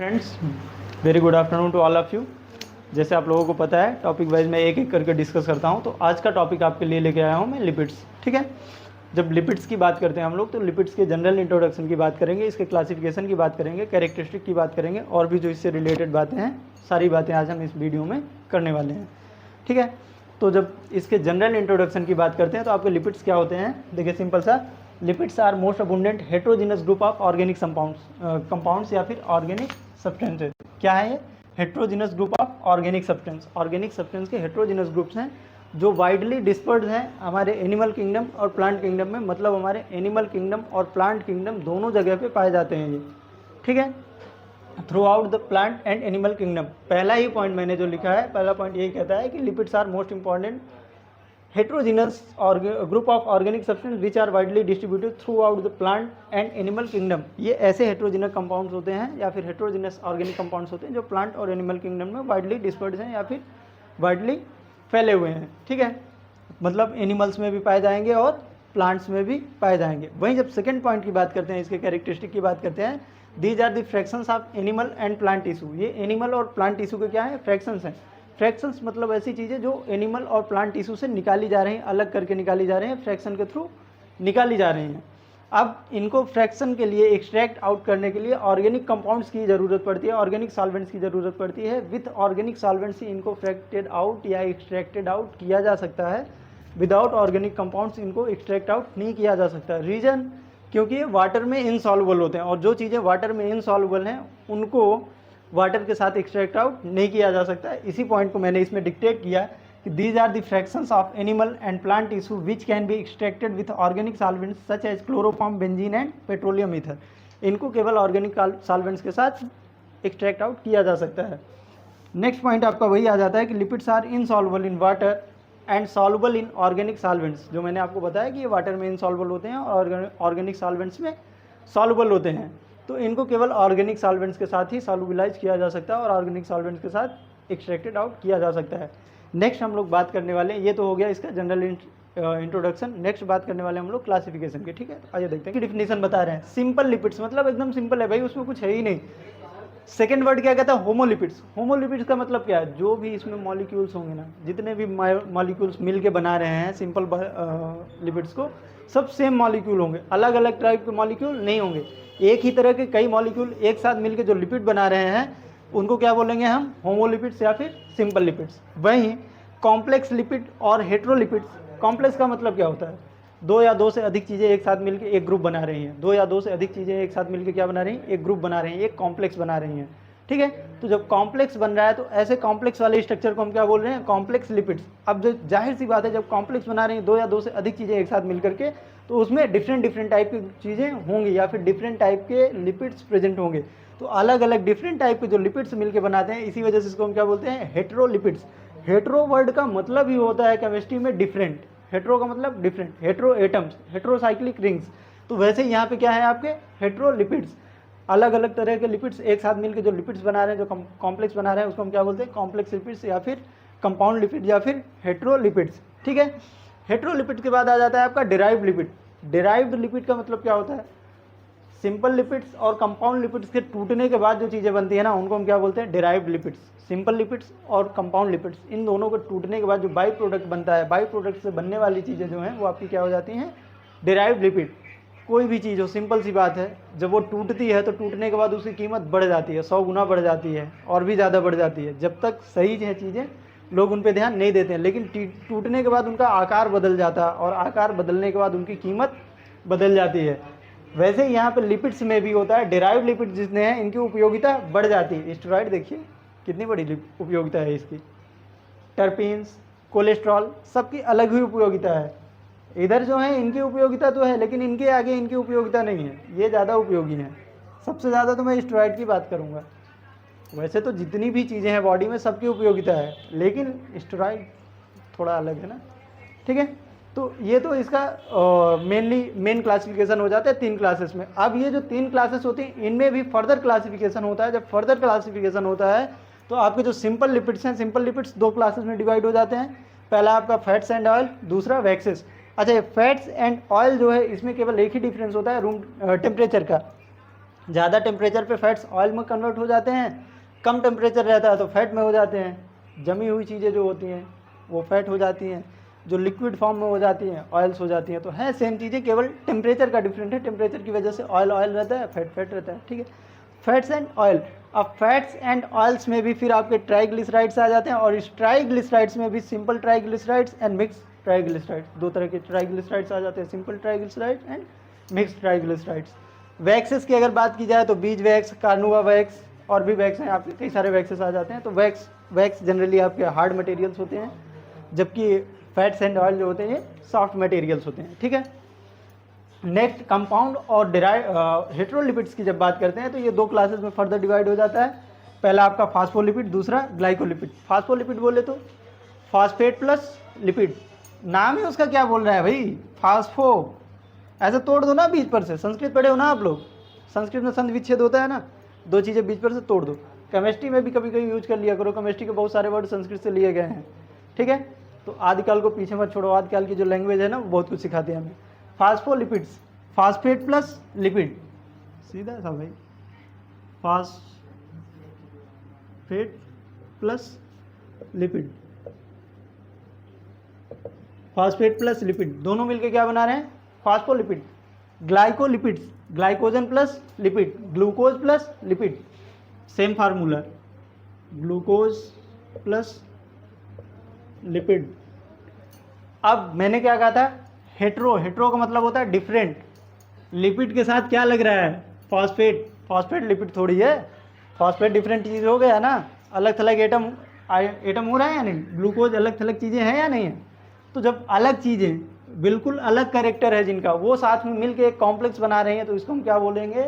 Friends, very good afternoon to all of you. जैसे आप लोगों को पता है, टॉपिक वाइज मैं एक एक करके डिस्कस करता हूं। तो आज का टॉपिक आपके लिए लेके आया हूं मैं लिपिड्स। ठीक है, जब लिपिड्स की बात करते हैं हम लोग तो लिपिड्स के जनरल इंट्रोडक्शन की बात करेंगे, इसके क्लासिफिकेशन की बात करेंगे, कैरेक्टरिस्टिक की बात करेंगे और भी जो इससे रिलेटेड बातें हैं, सारी बातें आज हम इस वीडियो में करने वाले हैं। ठीक है, तो जब इसके जनरल इंट्रोडक्शन की बात करते हैं तो आपके लिपिड्स क्या होते हैं, देखिए सिंपल सा, lipids are most abundant heterogeneous group of organic compounds या फिर ऑर्गेनिक सब्सटेंसेज। क्या है ये? Heterogeneous group of organic substance. Organic substance के हेट्रोजीनस ग्रुप्स हैं जो वाइडली डिस्पर्ड हैं हमारे एनिमल किंगडम और प्लांट किंगडम में। मतलब हमारे एनिमल किंगडम और प्लांट किंगडम दोनों जगह पे पाए जाते हैं ये। ठीक है, throughout the plant and animal kingdom. पहला ही पॉइंट मैंने जो लिखा है, पहला पॉइंट यही कहता है कि lipids are most important heterogeneous group of organic substance which are widely distributed throughout the plant and animal kingdom। ये ऐसे heterogeneous compounds होते हैं या फिर heterogeneous organic compounds होते हैं जो plant और animal kingdom में widely dispersed हैं या फिर widely फैले हुए हैं। ठीक है, मतलब एनिमल्स में भी पाए जाएंगे और प्लांट्स में भी पाए जाएंगे। वहीं जब सेकंड पॉइंट की बात करते हैं, इसके कैरेक्टरिस्टिक की बात करते हैं, these are the fractions of animal and plant tissue. ये एनिमल और प्लांट टिश्यू के क्या है? फ्रैक्शंस हैं। फ्रैक्शंस मतलब ऐसी चीज़ें जो एनिमल और प्लांट टिश्यू से निकाली जा रही हैं, अलग करके निकाली जा रही हैं, फ्रैक्शन के थ्रू निकाली जा रही हैं। अब इनको फ्रैक्शन के लिए एक्सट्रैक्ट आउट करने के लिए ऑर्गेनिक कंपाउंड्स की ज़रूरत पड़ती है, ऑर्गेनिक सॉल्वेंट्स की ज़रूरत पड़ती है। विथ ऑर्गेनिक सॉल्वेंट्स ही इनको फ्रैक्टेड आउट या एक्सट्रैक्टेड आउट किया जा सकता है। विदाउट ऑर्गेनिक कंपाउंड्स इनको एक्सट्रैक्ट आउट नहीं किया जा सकता। रीज़न, क्योंकि ये वाटर में इनसॉल्युबल होते हैं और जो चीज़ें वाटर में इनसॉल्युबल हैं उनको वाटर के साथ एक्सट्रैक्ट आउट नहीं किया जा सकता। इसी पॉइंट को मैंने इसमें डिक्टेट किया कि these are the fractions of animal and plant tissue which can be extracted with organic solvents such as chloroform, benzene and petroleum ether. इनको केवल ऑर्गेनिक सॉल्वेंट्स के साथ एक्सट्रैक्ट आउट किया जा सकता है। नेक्स्ट पॉइंट आपका वही आ जाता है कि lipids are insoluble in water and soluble in organic solvents. जो मैंने आपको बताया कि ये वाटर में इनसॉल्युबल होते हैं और ऑर्गेनिक सॉल्वेंट्स में सॉल्युबल होते हैं। तो इनको केवल ऑर्गेनिक सॉल्वेंट्स के साथ ही सॉल्युबलाइज किया जा सकता है और ऑर्गेनिक सॉल्वेंट्स के साथ एक्सट्रैक्टेड आउट किया जा सकता है। नेक्स्ट हम लोग बात करने वाले हैं, ये तो हो गया इसका जनरल इंट्रोडक्शन। नेक्स्ट बात करने वाले हम लोग क्लासिफिकेशन के। ठीक है, आइए देखते हैं कि डिफिनेशन बता रहे हैं। सिंपल लिपिड्स मतलब एकदम सिंपल है भाई, उसमें कुछ है ही नहीं। सेकेंड वर्ड क्या कहता है? होमोलिपिड्स। होमोलिपिड्स का मतलब क्या है? जो भी इसमें मॉलिक्यूल्स होंगे ना, जितने भी मॉलिक्यूल्स मिल के बना रहे हैं सिंपल लिपिड्स को, सब सेम मॉलिक्यूल होंगे, अलग अलग टाइप के मॉलिक्यूल नहीं होंगे। एक ही तरह के कई मॉलिक्यूल एक साथ मिलके जो लिपिड बना रहे हैं उनको क्या बोलेंगे हम? होमोलिपिड्स या फिर सिंपल लिपिड्स। वहीं कॉम्प्लेक्स लिपिड और हेट्रोलिपिड्स। कॉम्प्लेक्स का मतलब क्या होता है? दो या दो से अधिक चीज़ें एक साथ मिलकर एक ग्रुप बना रही हैं। दो या दो से अधिक चीज़ें एक साथ मिलकर क्या बना रही हैं? एक ग्रुप बना रही हैं, एक कॉम्प्लेक्स बना रही हैं। ठीक है, तो जब कॉम्प्लेक्स बन रहा है तो ऐसे कॉम्प्लेक्स वाले स्ट्रक्चर को हम क्या बोल रहे हैं? Complex lipids. अब जो जाहिर सी बात है, जब कॉम्प्लेक्स बना रही हैं दो या दो से अधिक चीज़ें एक साथ मिलकर के, तो उसमें डिफरेंट टाइप की चीज़ें होंगी या फिर डिफरेंट टाइप के लिपिड्स प्रेजेंट होंगे। तो अलग अलग डिफरेंट टाइप के जो लिपिड्स मिलकर बनाते हैं, इसी वजह से इसको हम क्या बोलते हैं? हेट्रोलिपिड्स। हेट्रो वर्ड का मतलब ही होता है केमिस्ट्री में डिफरेंट। हेट्रो का मतलब different, hetero atoms, heterocyclic rings. तो वैसे यहाँ पे क्या है आपके? हेट्रोलिपिड्स। अलग अलग तरह के लिपिड्स एक साथ मिलकर जो लिपिड्स बना रहे हैं, जो कॉम्प्लेक्स बना रहे हैं, उसको हम क्या बोलते हैं? कॉम्प्लेक्स लिपिड्स या फिर कंपाउंड लिपिड या फिर हेट्रोलिपिड्स। ठीक है, हेट्रोलिपिड के बाद आ जाता है आपका डिराइव्ड लिपिड। डिराइव्ड लिपिड का मतलब क्या होता है? सिंपल लिपिड्स और कंपाउंड लिपिड्स के टूटने के बाद जो चीज़ें बनती है ना, उनको हम क्या बोलते हैं? Derived lipids. सिंपल लिपिड्स और कंपाउंड लिपिड्स, इन दोनों के टूटने के बाद जो बाई प्रोडक्ट बनता है, बाई प्रोडक्ट से बनने वाली चीज़ें जो हैं वो आपकी क्या हो जाती हैं? Derived lipid. कोई भी चीज़ हो, सिंपल सी बात है, जब वो टूटती है तो टूटने के बाद उसकी कीमत बढ़ जाती है, 100 गुना बढ़ जाती है और भी ज़्यादा बढ़ जाती है। जब तक सही है चीज़ें लोग उन पे ध्यान नहीं देते हैं, लेकिन टूटने के बाद उनका आकार बदल जाता है और आकार बदलने के बाद उनकी कीमत बदल जाती है। वैसे ही यहाँ पे लिपिड्स में भी होता है। डिराइव्ड लिपिड जितने हैं इनकी उपयोगिता बढ़ जाती है। स्टेरॉइड देखिए कितनी बड़ी उपयोगिता है इसकी। टर्पीन्स, कोलेस्ट्रॉल, सबकी अलग ही उपयोगिता है। इधर जो है इनकी उपयोगिता तो है, लेकिन इनके आगे इनकी उपयोगिता नहीं है, ये ज़्यादा उपयोगी हैं। सबसे ज़्यादा तो मैं स्टेरॉइड की बात करूँगा। वैसे तो जितनी भी चीज़ें हैं बॉडी में सबकी उपयोगिता है, लेकिन स्टेरॉइड थोड़ा अलग है ना। ठीक है, तो ये तो इसका मेन क्लासिफिकेशन हो जाता है 3 क्लासेस में। अब ये जो 3 क्लासेस होती हैं इनमें भी फर्दर क्लासिफिकेशन होता है। जब फर्दर क्लासिफिकेशन होता है तो आपके जो सिंपल लिपिड्स हैं, सिंपल लिपिड्स 2 क्लासेस में डिवाइड हो जाते हैं। पहला आपका फैट्स एंड ऑयल, दूसरा वैक्सेस। अच्छा, ये फैट्स एंड ऑयल जो है इसमें केवल एक ही डिफरेंस होता है रूम टेम्परेचर का। ज़्यादा टेम्परेचर पे फैट्स ऑयल में कन्वर्ट हो जाते हैं, कम टेम्परेचर रहता है तो फैट में हो जाते हैं। जमी हुई चीज़ें जो होती हैं वो फैट हो जाती हैं, जो लिक्विड फॉर्म में हो जाती हैं ऑयल्स हो जाती हैं। तो है सेम चीज़ें, केवल टेम्परेचर का डिफरेंट है। टेम्परेचर की वजह से ऑयल ऑयल रहता है, फैट फैट रहता है, ठीक है। फैट्स एंड ऑयल, अब फैट्स एंड ऑयल्स में भी फिर आपके ट्राइग्लिसराइड्स आ जाते हैं, और इस ट्राइग्लिसराइड्स में भी simple triglycerides and mix triglycerides, दो तरह के ट्राइग्लिसराइड्स आ जाते हैं, simple triglycerides and mix triglycerides. Waxes की अगर बात की जाए तो बीज वैक्स, कार्नुआ वैक्स, और भी वैक्स हैं आपके, कई सारे वैक्सेस आ जाते हैं। तो वैक्स जनरली आपके हार्ड मटेरियल्स होते हैं, जबकि फैट्स एंड ऑयल जो होते हैं ये सॉफ्ट मटेरियल्स होते हैं, ठीक है। नेक्स्ट कंपाउंड और हेट्रोलिपिड्स की जब बात करते हैं तो ये दो क्लासेस में फर्दर डिवाइड हो जाता है। पहला आपका फास्फोलिपिड, दूसरा ग्लाइकोलिपिड। फास्फोलिपिड बोले तो फास्फेट प्लस लिपिड, नाम ही उसका क्या बोल रहा है भाई, फास्फो। ऐसे तोड़ दो ना बीच पर से, संस्कृत पढ़े हो ना आप लोग, संस्कृत में संध विच्छेद होता है ना, दो चीज़ें बीच पर से तोड़ दो। केमिस्ट्री में भी कभी कभी यूज कर लिया करो, केमिस्ट्री के बहुत सारे वर्ड संस्कृत से लिए गए हैं, ठीक है। तो आदिकाल को पीछे मत छोड़ो, आदिकाल की जो लैंग्वेज है ना वो बहुत कुछ सिखाती है हमें। फास्फोलिपिड्स, फास्फेट प्लस लिपिड, सीधा सा भाई, phosphate plus lipid, phosphate plus lipid, दोनों मिलके क्या बना रहे हैं, phospholipid. Glycolipids, glycogen plus lipid, glucose plus lipid, same formula, glucose plus lipid. अब मैंने क्या कहा था, हेट्रो, हेट्रो का मतलब होता है डिफरेंट। लिपिड के साथ क्या लग रहा है, फॉस्फेट, फॉस्फेट लिपिड थोड़ी है, फॉस्फेट डिफरेंट चीज़ हो गया ना, अलग थलग एटम हो रहा है या नहीं, ग्लूकोज अलग थलग चीज़ें हैं या नहीं है। तो जब अलग चीज़ें बिल्कुल अलग कैरेक्टर है जिनका, वो साथ में मिलके एक कॉम्प्लेक्स बना रहे हैं, तो इसको हम क्या बोलेंगे,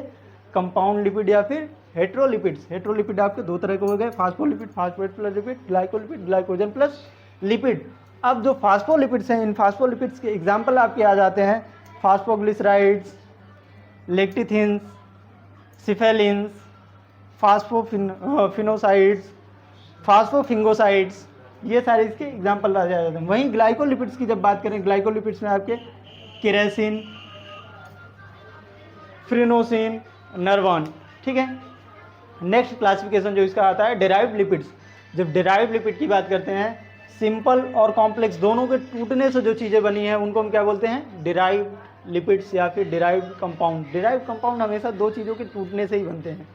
कंपाउंड लिपिड या फिर हेट्रोलिपिड्स। हेट्रोलिपिड आपके दो तरह के हो गए, phospholipid, phosphate plus lipid, glycolipid, glycogen plus lipid. अब जो फास्फोलिपिड्स हैं, इन फास्फोलिपिड्स के एग्जाम्पल आपके आ जाते हैं फास्फोग्लिसराइड्स, लेक्टिथिन्स, सिफेलिन्स, फास्फोफिनोसाइड्स, फास्फोफिंगोसाइड्स, ये सारे इसके एग्जाम्पल आ जाते हैं। वहीं ग्लाइकोलिपिड्स की जब बात करें, ग्लाइकोलिपिड्स में आपके केरासिन, फ्रिनोसिन, नर्वान, ठीक है। नेक्स्ट क्लासिफिकेशन जो इसका आता है डेराइव्ड लिपिड्स। जब डेराइव्ड लिपिड की बात करते हैं, सिंपल और कॉम्प्लेक्स दोनों के टूटने से जो चीज़ें बनी हैं उनको हम क्या बोलते हैं, डेराइव्ड लिपिड्स या फिर डेराइव्ड कंपाउंड। डेराइव्ड कंपाउंड हमेशा दो चीज़ों के टूटने से ही बनते हैं,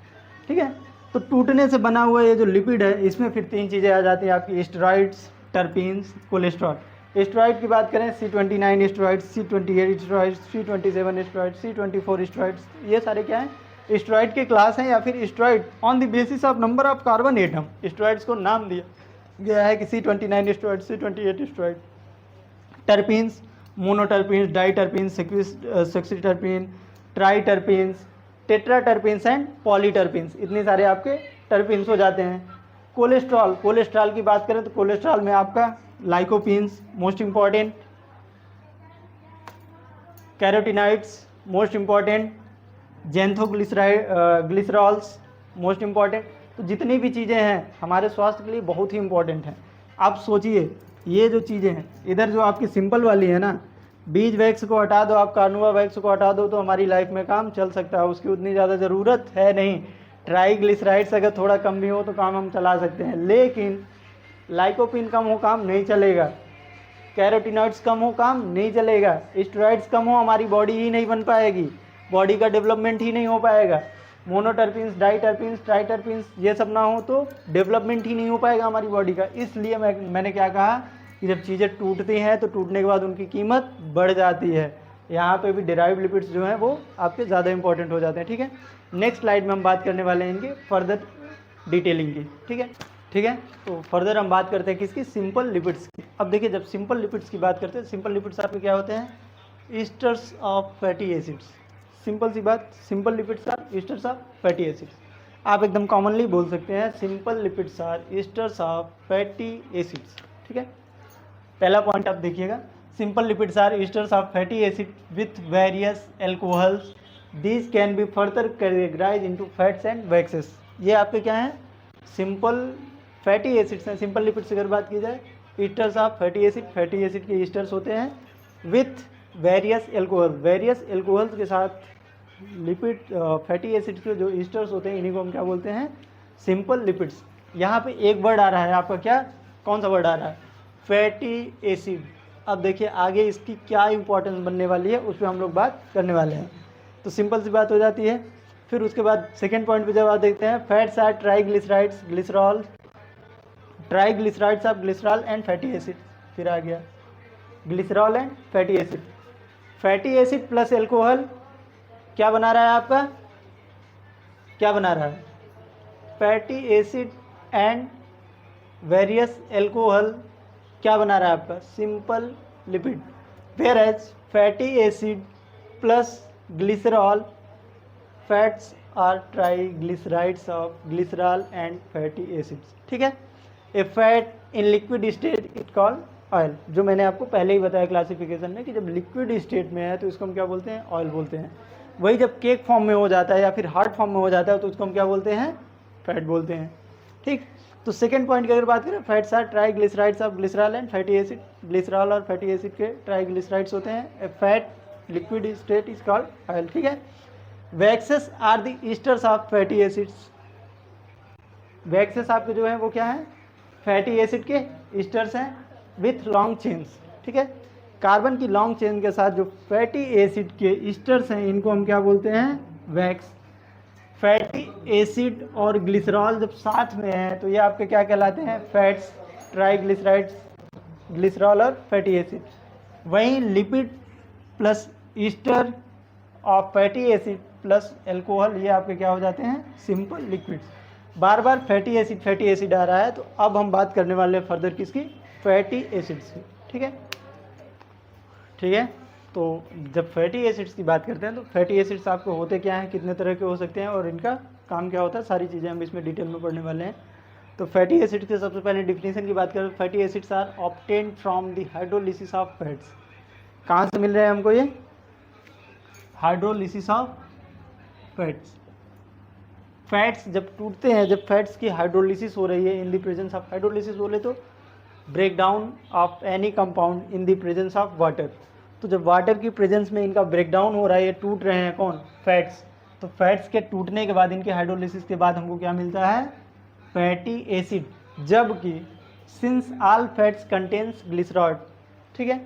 ठीक है। तो टूटने से बना हुआ ये जो लिपिड है, इसमें फिर तीन चीज़ें आ जाती हैं आपकी, स्टेरॉइड्स, टर्पीन्स, कोलेस्ट्रॉल। स्टेरॉइड की बात करें, C29 steroids, C28 steroids, C27 steroids, C24 steroids, ये सारे क्या हैं, स्टेरॉइड के क्लास हैं या फिर steroid on the basis of number of carbon atom. Steroids को नाम दिया गया है कि C29 steroid, C28 steroid. Terpenes, monoterpenes, diterpenes, sesquiterpene, triterpenes, tetraterpenes and polyterpenes, इतने सारे आपके टर्पीन्स हो जाते हैं। कोलेस्ट्रॉल, कोलेस्ट्रॉल की बात करें तो कोलेस्ट्रॉल में आपका lycopenes most important, carotenoids most important, glycerols most important. तो जितनी भी चीज़ें हैं हमारे स्वास्थ्य के लिए बहुत ही इंपॉर्टेंट हैं। आप सोचिए, ये जो चीज़ें हैं, इधर जो आपकी सिंपल वाली है ना, बीज वैक्स को हटा दो, आप कार्नुआ वैक्स को हटा दो, तो हमारी लाइफ में काम चल सकता है, उसकी उतनी ज़्यादा ज़रूरत है नहीं। ट्राइग्लिसराइड्स अगर थोड़ा कम भी हो तो काम हम चला सकते हैं, लेकिन लाइकोपिन कम हो काम नहीं चलेगा, कैरोटिनॉइड्स कम हो काम नहीं चलेगा, स्टेरॉइड्स कम हो हमारी बॉडी ही नहीं बन पाएगी, बॉडी का डेवलपमेंट ही नहीं हो पाएगा। मोनोटर्पीन्स, डाइटर्पीन्स, ट्राइटर्पीन्स ये सब ना हो तो डेवलपमेंट ही नहीं हो पाएगा हमारी बॉडी का। इसलिए मैंने क्या कहा कि जब चीज़ें टूटती हैं तो टूटने के बाद उनकी कीमत बढ़ जाती है। यहाँ पे भी डेराइव्ड लिपिड्स जो हैं वो आपके ज़्यादा इंपॉर्टेंट हो जाते हैं, ठीक है। नेक्स्ट स्लाइड में हम बात करने वाले हैं इनकी फर्दर डिटेलिंग की, ठीक है। तो फर्दर हम बात करते हैं किसकी, सिंपल लिपिड्स की। अब देखिए, जब सिंपल लिपिड्स की बात करते हैं, सिंपल लिपिड्स आपके क्या होते हैं, esters of fatty acids. Simple सी बात, simple lipids are esters of fatty acids. आप एकदम कॉमनली बोल सकते हैं simple lipids are esters of fatty acids, ठीक है। पहला पॉइंट आप देखिएगा, simple lipids are esters of fatty acid with various alcohols, these can be further categorize into fats and waxes. ये आपके क्या हैं, सिंपल फैटी एसिड्स हैं। सिंपल लिपिड्स की अगर बात की जाए, ईस्टर्स ऑफ फैटी एसिड के ईस्टर्स होते हैं with various alcohol, various alcohols के साथ लिपिड फैटी एसिड्स के जो ईस्टर्स होते हैं इन्हीं को हम क्या बोलते हैं, सिंपल लिपिड्स। यहाँ पे एक वर्ड आ रहा है आपका, क्या, कौन सा वर्ड आ रहा है, फैटी एसिड। अब देखिए आगे इसकी क्या इंपॉर्टेंस बनने वाली है, उस पर हम लोग बात करने वाले हैं। तो सिंपल सी बात हो जाती है। फिर उसके बाद सेकेंड पॉइंट पे जब आप देखते हैं, fats are triglycerides, glycerol, triglycerides of glycerol and fatty acid. फिर आ गया glycerol and fatty acid. Fatty acid plus alcohol क्या बना रहा है आपका, क्या बना रहा है, fatty acid and various alcohol क्या बना रहा है आपका, simple lipid. Whereas fatty acid plus glycerol, fats are triglycerides of glycerol and fatty acids. ठीक है। A fat in liquid state it called oil, जो मैंने आपको पहले ही बताया क्लासिफिकेशन में कि जब लिक्विड स्टेट में है तो इसको हम क्या बोलते हैं, ऑयल बोलते हैं। वही जब केक फॉर्म में हो जाता है या फिर हार्ड फॉर्म में हो जाता है तो उसको हम क्या बोलते हैं, फैट बोलते हैं। ठीक। तो सेकंड पॉइंट की अगर बात करें, fats are triglycerides of glycerol and fatty acid. Glycerol और फैटी एसिड के ट्राइग्लिसराइड्स होते हैं। A fat liquid state is called oil. ठीक है। Waxes are the esters of fatty acids. Waxes आपके जो है वो क्या है, फैटी एसिड के ईस्टर्स हैं विथ लॉन्ग चेन्स। ठीक है। कार्बन की लॉन्ग चेन के साथ जो फैटी एसिड के ईस्टर्स हैं इनको हम क्या बोलते हैं, वैक्स। फैटी एसिड और ग्लिसरॉल जब साथ में है तो ये आपके क्या कहलाते हैं, फैट्स, ट्राइग्लिसराइड्स, ग्लिसरॉल और फैटी एसिड। वहीं lipid plus ester of fatty acid plus alcohol ये आपके क्या हो जाते हैं, सिंपल लिक्विड्स। बार बार फैटी एसिड आ रहा है तो अब हम बात करने वाले हैं फर्दर किसकी, फैटी एसिड्स की। ठीक है। ठीक है। तो जब फैटी एसिड्स की बात करते हैं तो फैटी एसिड्स आपको होते क्या हैं, कितने तरह के हो सकते हैं और इनका काम क्या होता है, सारी चीज़ें हम इसमें डिटेल में पढ़ने वाले हैं। तो फैटी एसिड्स के सबसे पहले डिफिनीशन की बात करें, fatty acids are obtained from the hydrolysis of fats. कहाँ से मिल रहे हैं हमको ये, हाइड्रोलिसिस ऑफ फैट्स। फैट्स जब टूटते हैं, जब फैट्स की हाइड्रोलिसिस हो रही है in the presence of, hydrolysis बोले तो break down of any compound in the presence of water. तो जब वाटर की प्रेजेंस में इनका ब्रेक डाउन हो रहा है, ये टूट रहे हैं कौन, फैट्स। तो फैट्स के टूटने के बाद, इनके हाइड्रोलिसिस के बाद हमको क्या मिलता है, फैटी एसिड। जबकि since all fats contains glycerol. ठीक है।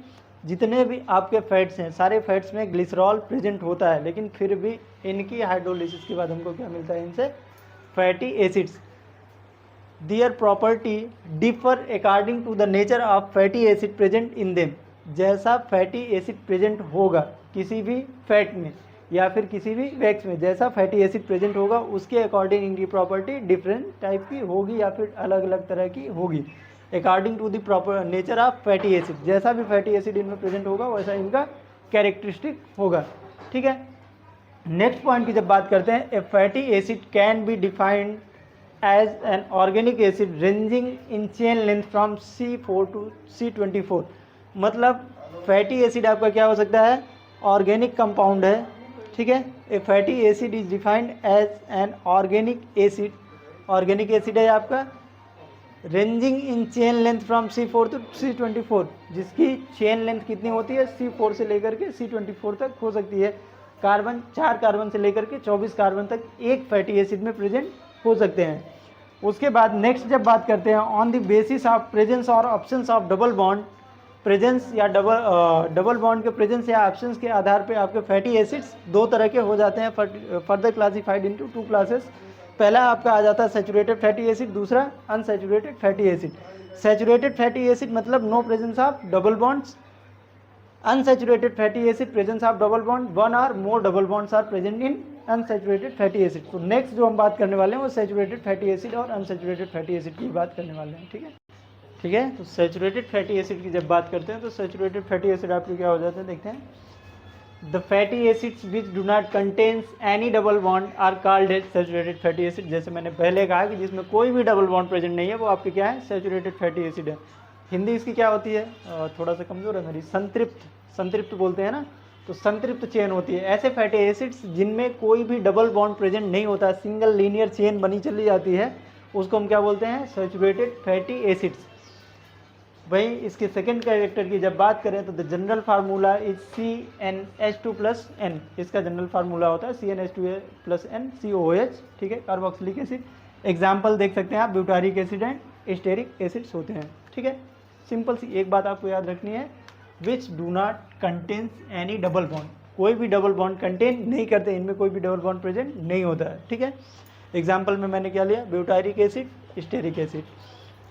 जितने भी आपके फैट्स हैं सारे फैट्स में ग्लिसरॉल प्रेजेंट होता है, लेकिन फिर भी इनकी हाइड्रोलिसिस के बाद हमको क्या मिलता है, इनसे fatty acids. Their property differ according to the nature of fatty acid present in them। जैसा फैटी एसिड प्रेजेंट होगा किसी भी फैट में या फिर किसी भी वैक्स में, जैसा फैटी एसिड प्रेजेंट होगा उसके अकॉर्डिंग इनकी प्रॉपर्टी डिफरेंट टाइप की होगी या फिर अलग अलग तरह की होगी, according to the proper nature of fatty acid. जैसा भी फैटी एसिड इनमें प्रेजेंट होगा वैसा इनका कैरेक्टरिस्टिक होगा। ठीक है। नेक्स्ट पॉइंट की जब बात करते हैं, a fatty acid can be defined as an organic acid ranging in chain length from C4 to C24। मतलब फैटी एसिड आपका क्या हो सकता है, ऑर्गेनिक कंपाउंड है। ठीक है। A fatty acid is defined as an organic acid, organic acid है आपका, ranging in chain length from C4 to C24, जिसकी चेन लेंथ कितनी होती है, C4 से लेकर के C24 तक हो सकती है। कार्बन 4 कार्बन से लेकर के 24 कार्बन तक एक फैटी एसिड में प्रेजेंट हो सकते हैं। उसके बाद नेक्स्ट जब बात करते हैं, on the basis of presence और absence of double bond, presence या डबल बॉन्ड के प्रेजेंस या ऑप्शंस के आधार पे आपके फैटी एसिड्स दो तरह के हो जाते हैं, फर्दर क्लासिफाइड इनटू 2 क्लासेस। पहला आपका आ जाता है सैचुरेटेड फैटी एसिड, दूसरा unsaturated fatty acid. Saturated fatty acid मतलब no presence of double bonds, unsaturated fatty acid presence of double bond, 1 or more double bonds are present in unsaturated fatty acid. तो next जो हम बात करने वाले हैं वो सैचुरेटेड फैटी एसिड और अनसैचुरेटेड फैटी एसिड की बात करने वाले हैं। ठीक है। ठीक है। तो सैचुरेटेड फैटी एसिड की जब बात करते हैं तो सैचुरेटेड फैटी एसिड आपके क्या हो जाते हैं, देखते हैं। The fatty acids which do not contains any double bond are called as saturated fatty acid. जैसे मैंने पहले कहा कि जिसमें कोई भी डबल बॉन्ड प्रेजेंट नहीं है वो आपके क्या है, सैचुरेटेड फैटी एसिड है। हिंदी इसकी क्या होती है, थोड़ा सा कमज़ोर है मेरी, संतृप्त, संतृप्त बोलते हैं ना, तो संतृप्त चेन होती है। ऐसे फैटी एसिड्स जिनमें कोई भी डबल बॉन्ड प्रेजेंट नहीं होता, सिंगल लीनियर चेन बनी चली जाती है, उसको हम क्या बोलते हैं, सैचुरेटेड फैटी एसिड्स। वही इसके सेकंड कैरेक्टर की जब बात करें तो the general formula is CnH2 plus N, इसका जनरल फार्मूला होता है CnH2 प्लस N COOH, ठीक है, कार्बोक्सिलिक एसिड। एग्जाम्पल देख सकते हैं आप, butyric acid and stearic acids होते हैं, ठीक है। सिंपल सी एक बात आपको याद रखनी है, विच do not contains any double bond, कोई भी डबल बॉन्ड कंटेन नहीं करते, इनमें कोई भी डबल बॉन्ड प्रेजेंट नहीं होता है, ठीक है। एग्जाम्पल में मैंने क्या लिया, ब्यूटारिक एसिड, स्टेरिक एसिड।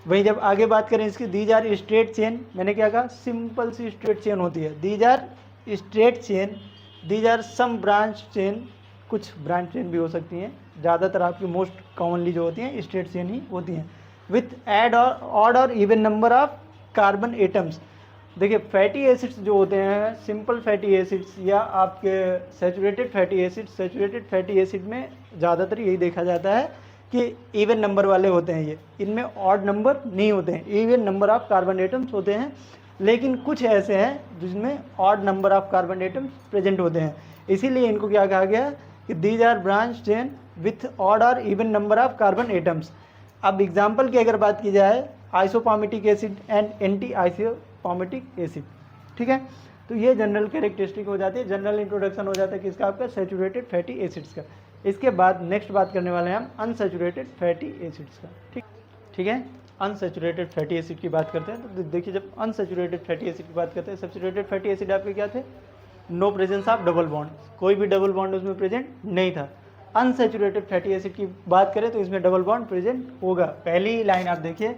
वहीं जब आगे बात करें इसकी, दीज आर स्ट्रेट चेन, मैंने क्या कहा, सिंपल सी स्ट्रेट चेन होती है, these are straight chain, these are some branch chain, कुछ ब्रांच चेन भी हो सकती हैं, ज़्यादातर आपकी मोस्ट कॉमनली जो होती हैं स्ट्रेट चेन ही होती हैं, विथ एड और ऑड और even number of carbon atoms. देखिए फैटी एसिड्स जो होते हैं, सिंपल फैटी एसिड्स या आपके saturated fatty acid, saturated fatty acid में ज़्यादातर यही देखा जाता है कि इवन नंबर वाले होते हैं ये, इनमें ऑड नंबर नहीं होते हैं, even number of carbon atoms होते हैं। लेकिन कुछ ऐसे हैं जिसमें odd number of carbon atoms present होते हैं, इसीलिए इनको क्या कहा गया कि these are branch chain with odd और even number of carbon atoms. अब एग्जाम्पल की अगर बात की जाए, isopalmitic acid and anti isopalmitic acid, ठीक है। तो ये जनरल कैरेक्टरिस्टिक हो जाती है, जनरल इंट्रोडक्शन हो जाता है किसका, आपका सैचुरेटेड फैटी एसिड्स का। इसके बाद नेक्स्ट बात करने वाले हैं हम अनसैचुरेटेड फैटी एसिड्स का, ठीक है। अनसैचुरेटेड फैटी एसिड की बात करते हैं तो देखिए, जब अनसैचुरेटेड फैटी एसिड की बात करते हैं, सैचुरेटेड फैटी एसिड आपके क्या थे, no presence of double bond, कोई भी डबल बॉन्ड उसमें प्रेजेंट नहीं था। अनसैचुरेटेड फैटी एसिड की बात करें तो इसमें डबल बॉन्ड प्रेजेंट होगा। पहली लाइन आप देखिए,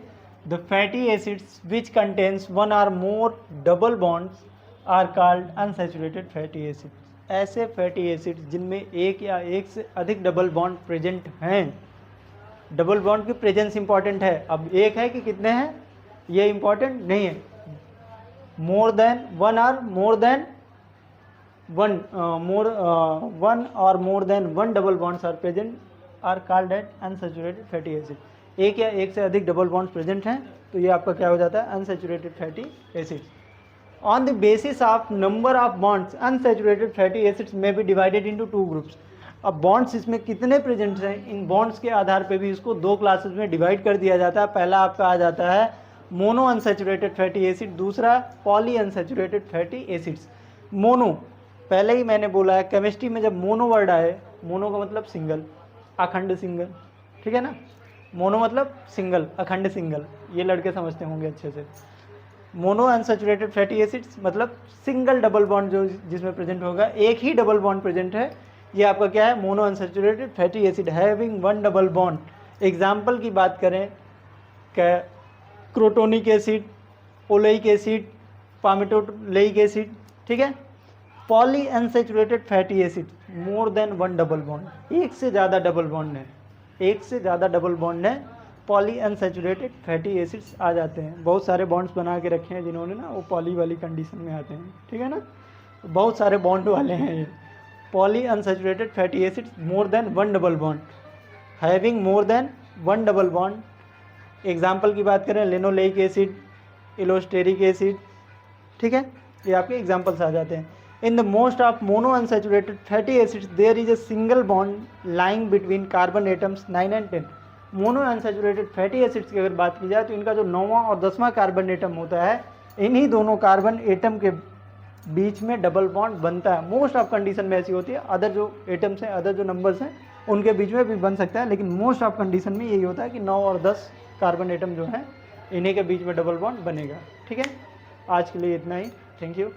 the fatty acids which contains one or more double bonds are called unsaturated fatty acid. ऐसे फैटी एसिड जिनमें एक या एक से अधिक डबल बॉन्ड प्रेजेंट हैं, डबल बॉन्ड की प्रेजेंस इंपॉर्टेंट है। अब एक है कि कितने हैं ये इंपॉर्टेंट नहीं है, more than one or more than one one or more than one double bonds are present are called at unsaturated fatty acid. एक या एक से अधिक डबल बॉन्ड्स प्रेजेंट हैं तो ये आपका क्या हो जाता है, unsaturated fatty acid. On the basis of number of bonds, unsaturated fatty acids may be divided into two groups. अब बॉन्ड्स इसमें कितने प्रेजेंट हैं, इन बॉन्ड्स के आधार पे भी इसको दो क्लासेस में डिवाइड कर दिया जाता है। पहला आपका आ जाता है मोनो अनसैचुरेटेड फैटी एसिड, दूसरा poly unsaturated fatty acids. Mono, पहले ही मैंने बोला है केमिस्ट्री में जब मोनो वर्ड आए, मोनो का मतलब सिंगल, अखंड सिंगल, ठीक है ना। मोनो मतलब सिंगल, अखंड सिंगल, ये लड़के समझते होंगे अच्छे से। मोनो अनसैचुरेटेड फैटी एसिड्स मतलब सिंगल डबल बॉन्ड जो जिसमें प्रेजेंट होगा, एक ही डबल बॉन्ड प्रेजेंट है, ये आपका क्या है, mono unsaturated fatty acid having one double bond. Example की बात करें, क्या, crotonic acid, oleic acid, palmitoleic acid, ठीक है। Poly unsaturated fatty acid more than one double bond, एक से ज़्यादा डबल बॉन्ड है, एक से ज़्यादा डबल बॉन्ड है, पॉली अनसैचुरेटेड फैटी एसिड्स आ जाते हैं। बहुत सारे बॉन्ड्स बना के रखे हैं जिन्होंने ना, वो पॉली वाली कंडीशन में आते हैं, ठीक है ना, बहुत सारे बॉन्ड वाले हैं ये। पॉली अनसैचुरेटेड फैटी एसिड्स मोर than one double bond, having more than one double bond. Example की बात करें, लिनोलेइक एसिड, एलोस्टेरिक एसिड, ठीक है, ये आपके एग्जाम्पल्स आ जाते हैं। In the most of mono unsaturated fatty acids there is a single bond lying between carbon atoms 9 and 10। Mono unsaturated fatty acids की अगर बात की जाए तो इनका जो 9वां और 10वां कार्बन एटम होता है, इन्हीं दोनों कार्बन एटम के बीच में डबल बॉन्ड बनता है। मोस्ट ऑफ कंडीशन में ऐसी होती है, अदर जो एटम्स हैं, अदर जो नंबर्स हैं, उनके बीच में भी बन सकता है, लेकिन मोस्ट ऑफ कंडीशन में यही होता है कि 9 और 10 कार्बन एटम जो हैं, इन्हीं के बीच में डबल बॉन्ड बनेगा, ठीक है। आज के लिए इतना ही, थैंक यू।